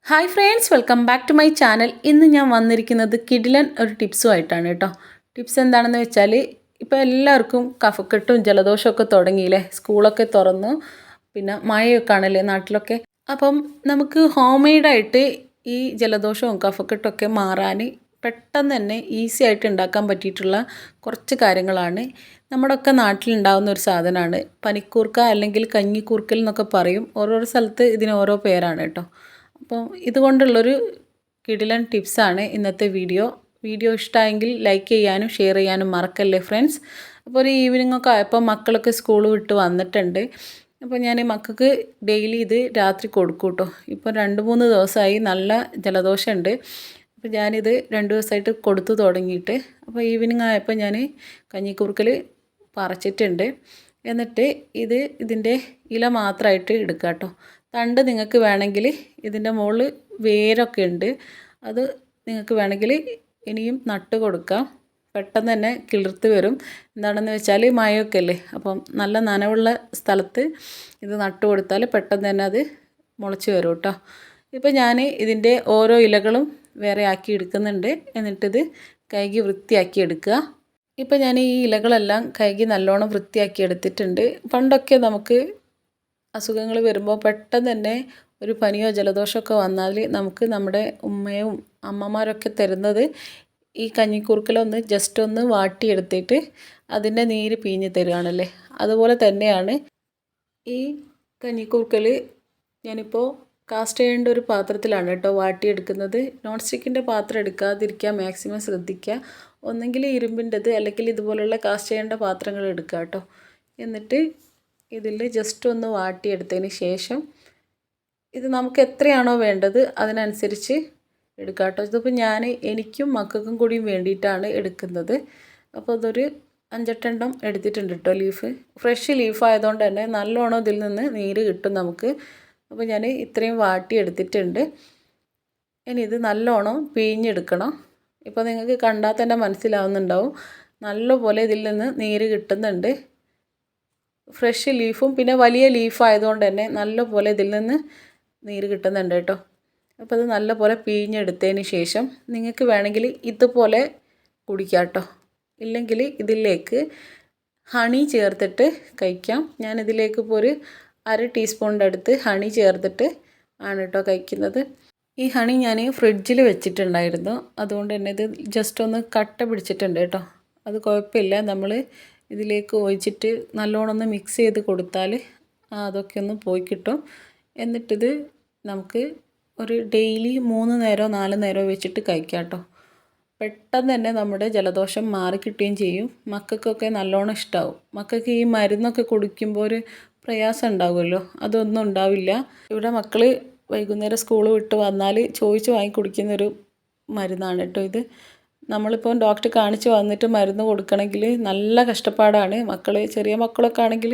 Hi friends, welcome back to my channel. ഇന്ന് ഞാൻ വന്നിരിക്കുന്നത് കിടിലൻ ഒരു ടിപ്സുമായിട്ടാണ് കേട്ടോ. ടിപ്സ് എന്താണെന്ന് വെച്ചാൽ, ഇപ്പോൾ എല്ലാവർക്കും കഫക്കെട്ടും ജലദോഷമൊക്കെ തുടങ്ങിയില്ലേ, സ്കൂളൊക്കെ തുറന്നു, പിന്നെ മഴയൊക്കെ ആണല്ലേ നാട്ടിലൊക്കെ. അപ്പം നമുക്ക് ഹോം മെയ്ഡായിട്ട് ഈ ജലദോഷവും കഫക്കെട്ടൊക്കെ മാറാൻ പെട്ടെന്ന് തന്നെ ഈസി ആയിട്ട് ഉണ്ടാക്കാൻ പറ്റിയിട്ടുള്ള കുറച്ച് കാര്യങ്ങളാണ്. നമ്മുടെയൊക്കെ നാട്ടിലുണ്ടാകുന്ന ഒരു സാധനമാണ് പനിക്കൂർക്ക, അല്ലെങ്കിൽ കഞ്ഞിക്കൂർക്കൽ എന്നൊക്കെ പറയും. ഓരോരോ സ്ഥലത്ത് ഇതിന് ഓരോ പേരാണ് കേട്ടോ. അപ്പോൾ ഇതുകൊണ്ടുള്ളൊരു കിടിലൻ ടിപ്സാണ് ഇന്നത്തെ വീഡിയോ. ഇഷ്ടമായെങ്കിൽ ലൈക്ക് ചെയ്യാനും ഷെയർ ചെയ്യാനും മറക്കല്ലേ ഫ്രണ്ട്സ്. അപ്പോൾ ഒരു ഈവനിങ് ഒക്കെ ആയപ്പോൾ മക്കളൊക്കെ സ്കൂൾ വിട്ട് വന്നിട്ടുണ്ട്. അപ്പോൾ ഞാൻ മക്കൾക്ക് ഡെയിലി ഇത് രാത്രി കൊടുക്കും കേട്ടോ. ഇപ്പോൾ 2-3 ദിവസമായി നല്ല ജലദോഷമുണ്ട്. അപ്പോൾ ഞാനിത് 2 ദിവസമായിട്ട് കൊടുത്തു തുടങ്ങിയിട്ട്. അപ്പോൾ ഈവനിങ് ആയപ്പോൾ ഞാൻ കഞ്ഞിക്കൂർക്കൽ പറിച്ചിട്ടുണ്ട്. എന്നിട്ട് ഇതിൻ്റെ ഇല മാത്രമായിട്ട് എടുക്കുക കേട്ടോ. തണ്ട് നിങ്ങൾക്ക് വേണമെങ്കിൽ ഇതിൻ്റെ മുകളിൽ വേരൊക്കെ ഉണ്ട്, അത് നിങ്ങൾക്ക് വേണമെങ്കിൽ ഇനിയും നട്ട് കൊടുക്കാം. പെട്ടെന്ന് തന്നെ കിളിർത്ത് വരും. എന്താണെന്ന് വെച്ചാൽ മഴയൊക്കെ അല്ലേ, അപ്പം നല്ല നനവുള്ള സ്ഥലത്ത് ഇത് നട്ട് കൊടുത്താൽ പെട്ടെന്ന് തന്നെ അത് മുളച്ച് വരും കേട്ടോ. ഇപ്പോൾ ഞാൻ ഇതിൻ്റെ ഓരോ ഇലകളും വേറെ ആക്കി എടുക്കുന്നുണ്ട്. എന്നിട്ടിത് കഴുകി വൃത്തിയാക്കി എടുക്കുക. ഇപ്പോൾ ഞാൻ ഈ ഇലകളെല്ലാം കഴുകി നല്ലോണം വൃത്തിയാക്കി എടുത്തിട്ടുണ്ട്. പണ്ടൊക്കെ നമുക്ക് അസുഖങ്ങൾ വരുമ്പോൾ പെട്ടെന്ന് തന്നെ ഒരു പനിയോ ജലദോഷമൊക്കെ വന്നാൽ നമുക്ക് നമ്മുടെ ഉമ്മയും അമ്മമാരൊക്കെ തരുന്നത് ഈ കഞ്ഞിക്കൂർക്കലൊന്ന് ജസ്റ്റ് ഒന്ന് വാട്ടിയെടുത്തിട്ട് അതിൻ്റെ നീര് പിഴിഞ്ഞ് തരുകയാണല്ലേ. അതുപോലെ തന്നെയാണ് ഈ കഞ്ഞിക്കൂർക്കൽ ഞാനിപ്പോൾ കാസ്റ്റ് ചെയ്യേണ്ട ഒരു പാത്രത്തിലാണ് കേട്ടോ വാട്ടിയെടുക്കുന്നത്. നോൺ സ്റ്റിക്കിൻ്റെ പാത്രം എടുക്കാതിരിക്കുക, മാക്സിമം ശ്രദ്ധിക്കുക. ഒന്നെങ്കിൽ ഇരുമ്പിൻ്റെത്, അല്ലെങ്കിൽ ഇതുപോലുള്ള കാസ്റ്റ് ചെയ്യേണ്ട പാത്രങ്ങൾ എടുക്കുക കേട്ടോ. എന്നിട്ട് ഇതിൽ ജസ്റ്റ് ഒന്ന് വാട്ടിയെടുത്തതിന് ശേഷം ഇത് നമുക്ക് എത്രയാണോ വേണ്ടത് അതിനനുസരിച്ച് എടുക്കുക കേട്ടോ. ഇതിപ്പോൾ ഞാൻ എനിക്കും മക്കൾക്കും കൂടിയും വേണ്ടിയിട്ടാണ് എടുക്കുന്നത്. അപ്പോൾ അതൊരു 5-8 എടുത്തിട്ടുണ്ട് കേട്ടോ. ലീഫ് ഫ്രഷ് ലീഫ് ആയതുകൊണ്ട് തന്നെ നല്ലോണം ഇതിൽ നിന്ന് നീര് കിട്ടും നമുക്ക്. അപ്പോൾ ഞാൻ ഇത്രയും വാട്ടിയെടുത്തിട്ടുണ്ട്. ഇനി ഇത് നല്ലോണം പിഴിഞ്ഞെടുക്കണം. ഇപ്പോൾ നിങ്ങൾക്ക് കണ്ടാൽ തന്നെ മനസ്സിലാവുന്നുണ്ടാവും, നല്ലപോലെ ഇതിൽ നിന്ന് നീര് കിട്ടുന്നുണ്ട്. ഫ്രഷ് ലീഫും പിന്നെ വലിയ ലീഫായതുകൊണ്ട് തന്നെ നല്ലപോലെ ഇതിൽ നിന്ന് നീര് കിട്ടുന്നുണ്ട് കേട്ടോ. അപ്പോൾ അത് നല്ലപോലെ പിഴിഞ്ഞെടുത്തതിന് ശേഷം നിങ്ങൾക്ക് വേണമെങ്കിൽ ഇതുപോലെ കുടിക്കാം കേട്ടോ. ഇല്ലെങ്കിൽ ഇതിലേക്ക് ഹണി ചേർത്തിട്ട് കഴിക്കാം. ഞാനിതിലേക്ക് ഇപ്പോൾ ഒരു 1/2 ടീസ്പൂണിൻ്റെ അടുത്ത് ഹണി ചേർത്തിട്ട് ആണ് കേട്ടോ കഴിക്കുന്നത്. ഈ ഹണി ഞാൻ ഫ്രിഡ്ജിൽ വെച്ചിട്ടുണ്ടായിരുന്നു, അതുകൊണ്ട് തന്നെ ഇത് ജസ്റ്റ് ഒന്ന് കട്ട പിടിച്ചിട്ടുണ്ട് കേട്ടോ. അത് കുഴപ്പമില്ല, നമ്മൾ ഇതിലേക്ക് ഒഴിച്ചിട്ട് നല്ലോണം ഒന്ന് മിക്സ് ചെയ്ത് കൊടുത്താൽ അതൊക്കെ ഒന്ന് പോയി കിട്ടും. എന്നിട്ടിത് നമുക്ക് ഒരു ഡെയിലി 3 നേരമോ 4 നേരമോ വെച്ചിട്ട് കഴിക്കാം കേട്ടോ. പെട്ടെന്ന് തന്നെ നമ്മുടെ ജലദോഷം മാറിക്കിട്ടുകയും ചെയ്യും. മക്കൾക്കൊക്കെ നല്ലോണം ഇഷ്ടമാവും. മക്കൾക്ക് ഈ മരുന്നൊക്കെ കുടിക്കുമ്പോൾ ഒരു പ്രയാസം ഉണ്ടാകുമല്ലോ, അതൊന്നും ഉണ്ടാവില്ല. ഇവിടെ മക്കൾ വൈകുന്നേരം സ്കൂൾ വിട്ട് വന്നാൽ ചോദിച്ച് വാങ്ങി കുടിക്കുന്നൊരു മരുന്നാണ് കേട്ടോ ഇത്. നമ്മളിപ്പോൾ ഡോക്ടറെ കാണിച്ച് വന്നിട്ട് മരുന്ന് കൊടുക്കണമെങ്കിൽ നല്ല കഷ്ടപ്പാടാണ്. ചെറിയ മക്കളൊക്കെ ആണെങ്കിൽ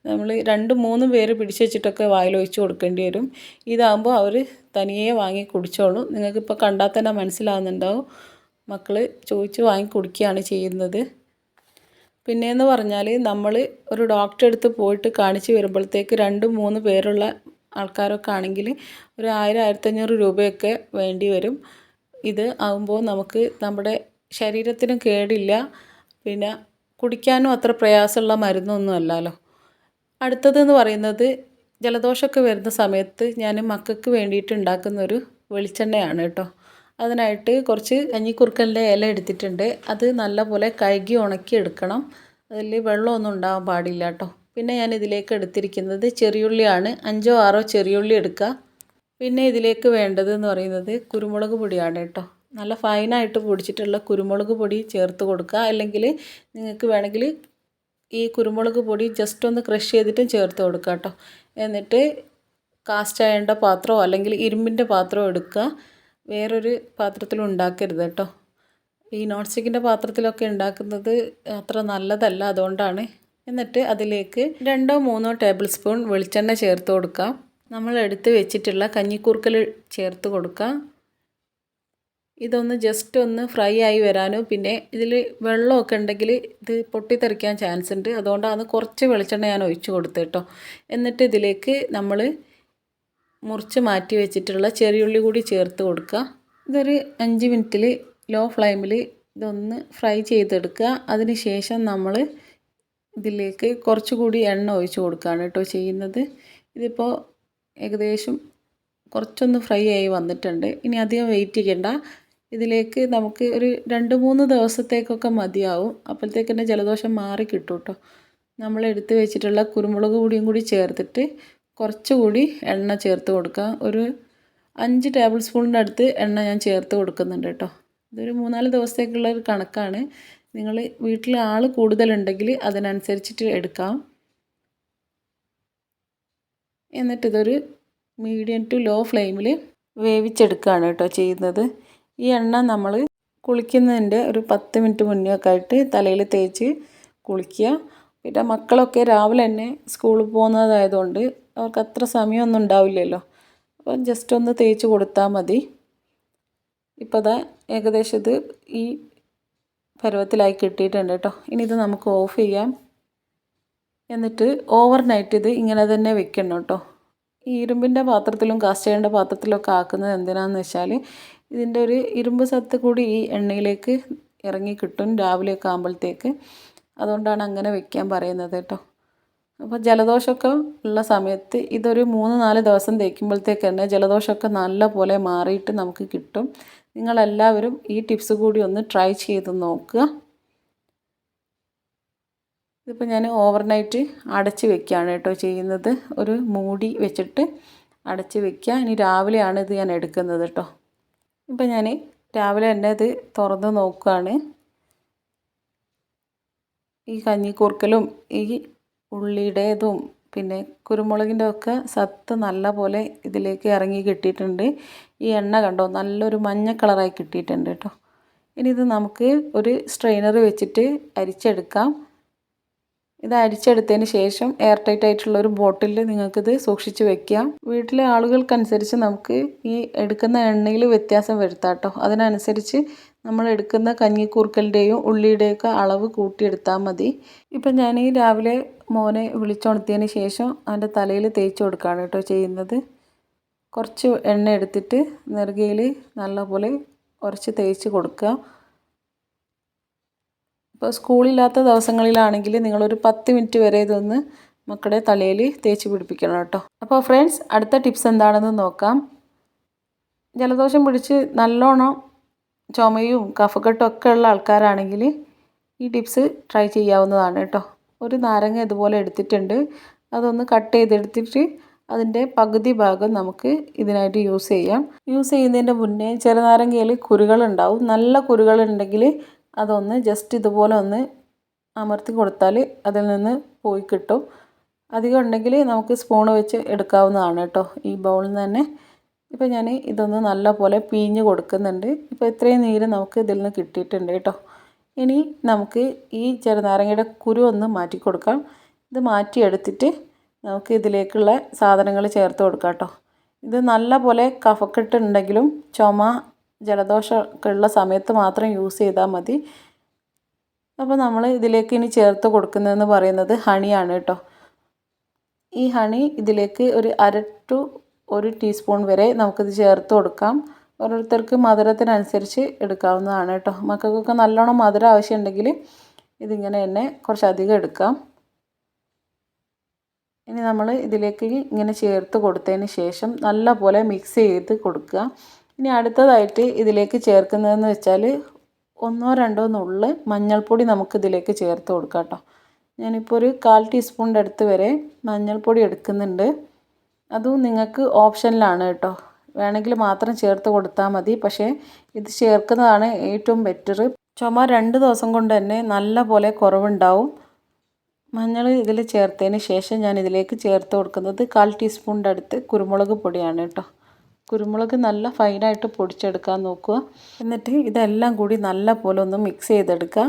നമ്മൾ 2-3 പേര് പിടിച്ച് വെച്ചിട്ടൊക്കെ വായിലൊഴിച്ച് കൊടുക്കേണ്ടി വരും. ഇതാകുമ്പോൾ അവർ തനിയെ വാങ്ങി കുടിച്ചോളും. നിങ്ങൾക്കിപ്പോൾ കണ്ടാൽ തന്നെ മനസ്സിലാവുന്നുണ്ടാവും, മക്കൾ ചോദിച്ച് വാങ്ങി കുടിക്കുകയാണ് ചെയ്യുന്നത്. പിന്നെയെന്ന് പറഞ്ഞാൽ നമ്മൾ ഒരു ഡോക്ടറെ അടുത്ത് പോയിട്ട് കാണിച്ച് വരുമ്പോഴത്തേക്ക് 2-3 പേരുള്ള ആൾക്കാരൊക്കെ ആണെങ്കിൽ ഒരു 1000-1500 രൂപയൊക്കെ വേണ്ടി വരും. ഇത് ആകുമ്പോൾ നമുക്ക് നമ്മുടെ ശരീരത്തിനും കേടില്ല, പിന്നെ കുടിക്കാനും അത്ര പ്രയാസമുള്ള മരുന്നൊന്നും അല്ലല്ലോ. അടുത്തതെന്ന് പറയുന്നത്, ജലദോഷമൊക്കെ വരുന്ന സമയത്ത് ഞാൻ മക്കൾക്ക് വേണ്ടിയിട്ട് ഉണ്ടാക്കുന്നൊരു വെളിച്ചെണ്ണയാണ് കേട്ടോ. അതിനായിട്ട് കുറച്ച് കഞ്ഞിക്കുറുക്കലിൻ്റെ ഇല എടുത്തിട്ടുണ്ട്. അത് നല്ലപോലെ കഴുകി ഉണക്കി എടുക്കണം. അതിൽ വെള്ളമൊന്നും ഉണ്ടാകാൻ പാടില്ല കേട്ടോ. പിന്നെ ഞാൻ ഇതിലേക്ക് എടുത്തിരിക്കുന്നത് ചെറിയുള്ളിയാണ്. 5-6 ചെറിയുള്ളി എടുക്കുക. പിന്നെ ഇതിലേക്ക് വേണ്ടതെന്ന് പറയുന്നത് കുരുമുളക് പൊടിയാണ് കേട്ടോ. നല്ല ഫൈനായിട്ട് പൊടിച്ചിട്ടുള്ള കുരുമുളക് പൊടി ചേർത്ത് കൊടുക്കുക. അല്ലെങ്കിൽ നിങ്ങൾക്ക് വേണമെങ്കിൽ ഈ കുരുമുളക് പൊടി ജസ്റ്റ് ഒന്ന് ക്രഷ് ചെയ്തിട്ടും ചേർത്ത് കൊടുക്കുക കേട്ടോ. എന്നിട്ട് കാസ്റ്റ് ചെയ്യേണ്ട പാത്രമോ അല്ലെങ്കിൽ ഇരുമ്പിൻ്റെ പാത്രമോ എടുക്കുക. വേറൊരു പാത്രത്തിലും ഉണ്ടാക്കരുത് കേട്ടോ. ഈ നോൺ സ്റ്റിക്കിൻ്റെ പാത്രത്തിലൊക്കെ ഉണ്ടാക്കുന്നത് അത്ര നല്ലതല്ല, അതുകൊണ്ടാണ്. എന്നിട്ട് അതിലേക്ക് 2-3 ടേബിൾ സ്പൂൺ വെളിച്ചെണ്ണ ചേർത്ത് കൊടുക്കാം. നമ്മൾ എടുത്ത് വെച്ചിട്ടുള്ള കഞ്ഞിക്കൂർക്കൽ ചേർത്ത് കൊടുക്കാം. ഇതൊന്ന് ജസ്റ്റ് ഒന്ന് ഫ്രൈ ആയി വരാനും, പിന്നെ ഇതിൽ വെള്ളമൊക്കെ ഉണ്ടെങ്കിൽ ഇത് പൊട്ടിത്തെറിക്കാൻ ചാൻസ് ഉണ്ട്. അതുകൊണ്ടാണ് കുറച്ച് വെളിച്ചെണ്ണ ഞാൻ ഒഴിച്ച് കൊടുത്തത് കേട്ടോ. എന്നിട്ട് ഇതിലേക്ക് നമ്മൾ മുറിച്ച് മാറ്റി വെച്ചിട്ടുള്ള ചെറിയുള്ളി കൂടി ചേർത്ത് കൊടുക്കുക. ഇതൊരു 5 മിനിറ്റിൽ ലോ ഫ്ലെയിമിൽ ഇതൊന്ന് ഫ്രൈ ചെയ്തെടുക്കുക. അതിന് ശേഷം നമ്മൾ ഇതിലേക്ക് കുറച്ചുകൂടി എണ്ണ ഒഴിച്ച് കൊടുക്കുകയാണ് കേട്ടോ ചെയ്യുന്നത്. ഇതിപ്പോൾ ഏകദേശം കുറച്ചൊന്ന് ഫ്രൈ ആയി വന്നിട്ടുണ്ട്. ഇനി അധികം വെയിറ്റ് ചെയ്യണ്ട. ഇതിലേക്ക് നമുക്ക് ഒരു 2-3 ദിവസത്തേക്കൊക്കെ മതിയാവും. അപ്പോഴത്തേക്ക് തന്നെ ജലദോഷം മാറി കിട്ടും കേട്ടോ. നമ്മൾ എടുത്ത് വെച്ചിട്ടുള്ള കുരുമുളക് പൊടിയും കൂടി ചേർത്തിട്ട് കുറച്ചുകൂടി എണ്ണ ചേർത്ത് കൊടുക്കുക. ഒരു 5 ടേബിൾ സ്പൂണിൻ്റെ അടുത്ത് എണ്ണ ഞാൻ ചേർത്ത് കൊടുക്കുന്നുണ്ട് കേട്ടോ. ഇതൊരു 3-4 ദിവസത്തേക്കുള്ള ഒരു കണക്കാണ്. നിങ്ങൾ വീട്ടിൽ ആൾ കൂടുതലുണ്ടെങ്കിൽ അതിനനുസരിച്ചിട്ട് എടുക്കാം. എന്നിട്ടിതൊരു മീഡിയം ടു ലോ ഫ്ലെയിമിൽ വേവിച്ചെടുക്കുകയാണ് കേട്ടോ ചെയ്യുന്നത്. ഈ എണ്ണ നമ്മൾ കുളിക്കുന്നതിൻ്റെ ഒരു 10 മിനിറ്റ് മുന്നേ ഒക്കെ ആയിട്ട് തലയിൽ തേച്ച് കുളിക്കുക. പിന്നെ മക്കളൊക്കെ രാവിലെ തന്നെ സ്കൂളിൽ പോകുന്നതായതുകൊണ്ട് അവർക്ക് അത്ര സമയമൊന്നും ഉണ്ടാവില്ലല്ലോ. അപ്പം ജസ്റ്റ് ഒന്ന് തേച്ച് കൊടുത്താൽ മതി. ഇപ്പോൾ ദാ ഏകദേശം ഇത് ഈ പരുവത്തിലായി കിട്ടിയിട്ടുണ്ട് കേട്ടോ. ഇനി ഇത് നമുക്ക് ഓഫ് ചെയ്യാം. എന്നിട്ട് ഓവർ നൈറ്റ് ഇത് ഇങ്ങനെ തന്നെ വെക്കണം കേട്ടോ. ഈ ഇരുമ്പിൻ്റെ പാത്രത്തിലും കാസ്റ്റ് അയണിൻ്റെ പാത്രത്തിലൊക്കെ ആക്കുന്നത് എന്തിനാണെന്ന് വെച്ചാൽ ഇതിൻ്റെ ഒരു ഇരുമ്പ് സത്ത് കൂടി ഈ എണ്ണയിലേക്ക് ഇറങ്ങി കിട്ടും രാവിലെയൊക്കെ ആകുമ്പോഴത്തേക്ക്. അതുകൊണ്ടാണ് അങ്ങനെ വെക്കാൻ പറയുന്നത് കേട്ടോ. അപ്പോൾ ജലദോഷമൊക്കെ ഉള്ള സമയത്ത് ഇതൊരു 3-4 ദിവസം തേക്കുമ്പോഴത്തേക്ക് തന്നെ ജലദോഷമൊക്കെ നല്ല പോലെ മാറിയിട്ട് നമുക്ക് കിട്ടും. നിങ്ങളെല്ലാവരും ഈ ടിപ്സ് കൂടി ഒന്ന് ട്രൈ ചെയ്ത് നോക്കുക. ഇതിപ്പോൾ ഞാൻ ഓവർനൈറ്റ് അടച്ച് വെക്കുകയാണ് കേട്ടോ ചെയ്യുന്നത്. ഒരു മൂടി വെച്ചിട്ട് അടച്ച് വെക്കുക. ഇനി രാവിലെയാണ് ഇത് ഞാൻ എടുക്കുന്നത് കേട്ടോ. ഇപ്പം ഞാൻ രാവിലെ തന്നെ ഇത് തുറന്ന് നോക്കുകയാണ്. ഈ കഞ്ഞിക്കൂർക്കലും ഈ ഉള്ളിയുടേതും പിന്നെ കുരുമുളകിൻ്റെ ഒക്കെ സത്ത് നല്ല പോലെ ഇതിലേക്ക് ഇറങ്ങി കിട്ടിയിട്ടുണ്ട്. ഈ എണ്ണ കണ്ടോ നല്ലൊരു മഞ്ഞ കളറായി കിട്ടിയിട്ടുണ്ട് കേട്ടോ. ഇനി ഇത് നമുക്ക് ഒരു സ്ട്രെയിനർ വെച്ചിട്ട് അരിച്ചെടുക്കാം. ഇത് അരിച്ചെടുത്തതിന് ശേഷം എയർ ടൈറ്റ് ആയിട്ടുള്ള ഒരു ബോട്ടിലിൽ നിങ്ങൾക്കിത് സൂക്ഷിച്ച് വെക്കാം. വീട്ടിലെ ആളുകൾക്കനുസരിച്ച് നമുക്ക് ഈ എടുക്കുന്ന എണ്ണയിൽ വ്യത്യാസം വരുത്താം കേട്ടോ. അതിനനുസരിച്ച് നമ്മൾ എടുക്കുന്ന കഞ്ഞിക്കൂർക്കലിൻ്റെയും ഉള്ളിയുടെയൊക്കെ അളവ് കൂട്ടിയെടുത്താൽ മതി. ഇപ്പം ഞാൻ ഈ രാവിലെ മോനെ വിളിച്ചുണർത്തിയതിന് ശേഷം അവൻ്റെ തലയിൽ തേച്ച് കൊടുക്കുകയാണ് കേട്ടോ ചെയ്യുന്നത്. കുറച്ച് എണ്ണ എടുത്തിട്ട് നെറുകയിൽ നല്ലപോലെ ഉരച്ച് തേച്ച് കൊടുക്കുക. ഇപ്പോൾ സ്കൂളില്ലാത്ത ദിവസങ്ങളിലാണെങ്കിൽ നിങ്ങളൊരു 10 മിനിറ്റ് വരെ ഇതൊന്ന് മക്കളുടെ തലയിൽ തേച്ച് പിടിപ്പിക്കണം കേട്ടോ. അപ്പോൾ ഫ്രണ്ട്സ്, അടുത്ത ടിപ്സ് എന്താണെന്ന് നോക്കാം. ജലദോഷം പിടിച്ച് നല്ലോണം ചുമയും കഫക്കെട്ടും ഒക്കെ ഉള്ള ആൾക്കാരാണെങ്കിൽ ഈ ടിപ്സ് ട്രൈ ചെയ്യാവുന്നതാണ് കേട്ടോ. ഒരു നാരങ്ങ ഇതുപോലെ എടുത്തിട്ടുണ്ട്. അതൊന്ന് കട്ട് ചെയ്തെടുത്തിട്ട് അതിൻ്റെ പകുതി ഭാഗം നമുക്ക് ഇതിനായിട്ട് യൂസ് ചെയ്യാം. യൂസ് ചെയ്യുന്നതിൻ്റെ മുന്നേ ചെറുനാരങ്ങയിൽ കുരുകളുണ്ടാവും. നല്ല കുരുകളുണ്ടെങ്കിൽ അതൊന്ന് ജസ്റ്റ് ഇതുപോലെ ഒന്ന് അമർത്തി കൊടുത്താൽ അതിൽ നിന്ന് പോയി കിട്ടും. അധികം ഉണ്ടെങ്കിൽ നമുക്ക് സ്പൂണ് വെച്ച് എടുക്കാവുന്നതാണ് കേട്ടോ ഈ ബൗളിൽ നിന്ന് തന്നെ. ഇപ്പോൾ ഞാൻ ഇതൊന്ന് നല്ല പോലെ പിഴിഞ്ഞ് കൊടുക്കുന്നുണ്ട്. ഇപ്പോൾ ഇത്രയും നീര് നമുക്ക് ഇതിൽ നിന്ന് കിട്ടിയിട്ടുണ്ട് കേട്ടോ. ഇനി നമുക്ക് ഈ ചെറുനാരങ്ങയുടെ കുരു ഒന്ന് മാറ്റി കൊടുക്കാം. ഇത് മാറ്റിയെടുത്തിട്ട് നമുക്ക് ഇതിലേക്കുള്ള സാധനങ്ങൾ ചേർത്ത് കൊടുക്കാം കേട്ടോ. ഇത് നല്ല പോലെ കഫക്കെട്ടുണ്ടെങ്കിലും ചുമ ജലദോഷമൊക്കെ ഉള്ള സമയത്ത് മാത്രം യൂസ് ചെയ്താൽ മതി. അപ്പോൾ നമ്മൾ ഇതിലേക്ക് ഇനി ചേർത്ത് കൊടുക്കുന്നതെന്ന് പറയുന്നത് ഹണിയാണ് കേട്ടോ. ഈ ഹണി ഇതിലേക്ക് ഒരു 1/2 to 1 ടീസ്പൂൺ വരെ നമുക്കിത് ചേർത്ത് കൊടുക്കാം. ഓരോരുത്തർക്ക് മധുരത്തിനനുസരിച്ച് എടുക്കാവുന്നതാണ് കേട്ടോ. മക്കൾക്കൊക്കെ നല്ലോണം മധുരം ആവശ്യമുണ്ടെങ്കിൽ ഇതിങ്ങനെ തന്നെ കുറച്ചധികം എടുക്കാം. ഇനി നമ്മൾ ഇതിലേക്ക് ഇങ്ങനെ ചേർത്ത് കൊടുത്തതിന് ശേഷം നല്ല പോലെ മിക്സ് ചെയ്ത് കൊടുക്കുക. ഇനി അടുത്തതായിട്ട് ഇതിലേക്ക് ചേർക്കുന്നതെന്ന് വെച്ചാൽ 1-2 നുള്ള് മഞ്ഞൾപ്പൊടി നമുക്കിതിലേക്ക് ചേർത്ത് കൊടുക്കാം കേട്ടോ. ഞാനിപ്പോൾ ഒരു 1/4 ടീസ്പൂണിൻ്റെ അടുത്ത് വരെ മഞ്ഞൾപ്പൊടി എടുക്കുന്നുണ്ട്. അതും നിങ്ങൾക്ക് ഓപ്ഷനിലാണ് കേട്ടോ. വേണമെങ്കിൽ മാത്രം ചേർത്ത് കൊടുത്താൽ മതി. പക്ഷേ ഇത് ചേർക്കുന്നതാണ് ഏറ്റവും ബെറ്റർ. ചുമ 2 ദിവസം കൊണ്ട് തന്നെ നല്ല പോലെ കുറവുണ്ടാവും. മഞ്ഞൾ ഇതിൽ ചേർത്തതിന് ശേഷം ഞാൻ ഇതിലേക്ക് ചേർത്ത് കൊടുക്കുന്നത് 1/4 ടീസ്പൂണിൻ്റെ അടുത്ത് കുരുമുളക് പൊടിയാണ് കേട്ടോ. കുരുമുളക് നല്ല ഫൈനായിട്ട് പൊടിച്ചെടുക്കാൻ നോക്കുക. എന്നിട്ട് ഇതെല്ലാം കൂടി നല്ല പോലെ ഒന്ന് മിക്സ് ചെയ്തെടുക്കുക.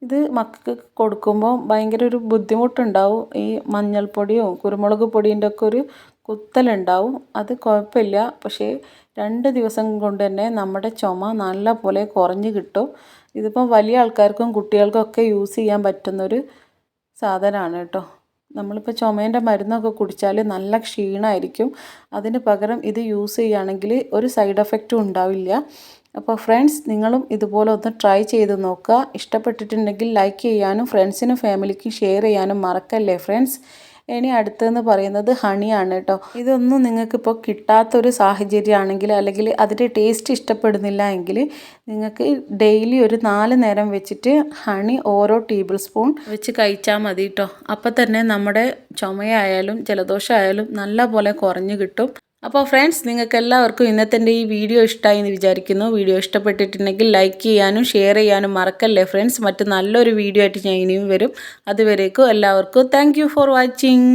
ഇത് മക്കൾക്ക് കൊടുക്കുമ്പോൾ ഭയങ്കര ഒരു ബുദ്ധിമുട്ടുണ്ടാവും. ഈ മഞ്ഞൾപ്പൊടിയും കുരുമുളക് പൊടീൻ്റെ ഒക്കെ ഒരു കുത്തലുണ്ടാവും. അത് കുഴപ്പമില്ല. പക്ഷേ 2 ദിവസം കൊണ്ട് തന്നെ നമ്മുടെ ചുമ നല്ല പോലെ കുറഞ്ഞ് കിട്ടും. ഇതിപ്പം വലിയ ആൾക്കാർക്കും കുട്ടികൾക്കൊക്കെ യൂസ് ചെയ്യാൻ പറ്റുന്നൊരു സാധനമാണ് കേട്ടോ. നമ്മളിപ്പോൾ ചുമേൻ്റെ മരുന്നൊക്കെ കുടിച്ചാൽ നല്ല ക്ഷീണമായിരിക്കും. അതിന് പകരം ഇത് യൂസ് ചെയ്യുകയാണെങ്കിൽ ഒരു സൈഡ് എഫക്റ്റും ഉണ്ടാവില്ല. അപ്പോൾ ഫ്രണ്ട്സ്, നിങ്ങളും ഇതുപോലെ ഒന്ന് ട്രൈ ചെയ്ത് നോക്കുക. ഇഷ്ടപ്പെട്ടിട്ടുണ്ടെങ്കിൽ ലൈക്ക് ചെയ്യാനും ഫ്രണ്ട്സിനും ഫാമിലിക്കും ഷെയർ ചെയ്യാനും മറക്കല്ലേ ഫ്രണ്ട്സ്. ഇനി അടുത്തതെന്ന് പറയുന്നത് ഹണിയാണ് കേട്ടോ. ഇതൊന്നും നിങ്ങൾക്കിപ്പോൾ കിട്ടാത്തൊരു സാഹചര്യമാണെങ്കിൽ, അല്ലെങ്കിൽ അതിൻ്റെ ടേസ്റ്റ് ഇഷ്ടപ്പെടുന്നില്ല എങ്കിൽ നിങ്ങൾക്ക് ഡെയിലി ഒരു 4 നേരം വെച്ചിട്ട് ഹണി ഓരോ ടേബിൾ സ്പൂൺ വെച്ച് കഴിച്ചാൽ മതി കേട്ടോ. അപ്പം തന്നെ നമ്മുടെ ചുമയായാലും ജലദോഷമായാലും നല്ല പോലെ കുറഞ്ഞു കിട്ടും. അപ്പോൾ ഫ്രണ്ട്സ്, നിങ്ങൾക്ക് എല്ലാവർക്കും ഇന്നത്തെ ഈ വീഡിയോ ഇഷ്ടമായി എന്ന് വിചാരിക്കുന്നു. വീഡിയോ ഇഷ്ടപ്പെട്ടിട്ടുണ്ടെങ്കിൽ ലൈക്ക് ചെയ്യാനും ഷെയർ ചെയ്യാനും മറക്കല്ലേ ഫ്രണ്ട്സ്. മറ്റ് നല്ലൊരു വീഡിയോ ആയിട്ട് ഞാൻ ഇനിയും വരും. അതുവരേക്കും എല്ലാവർക്കും താങ്ക് യു ഫോർ വാച്ചിങ്.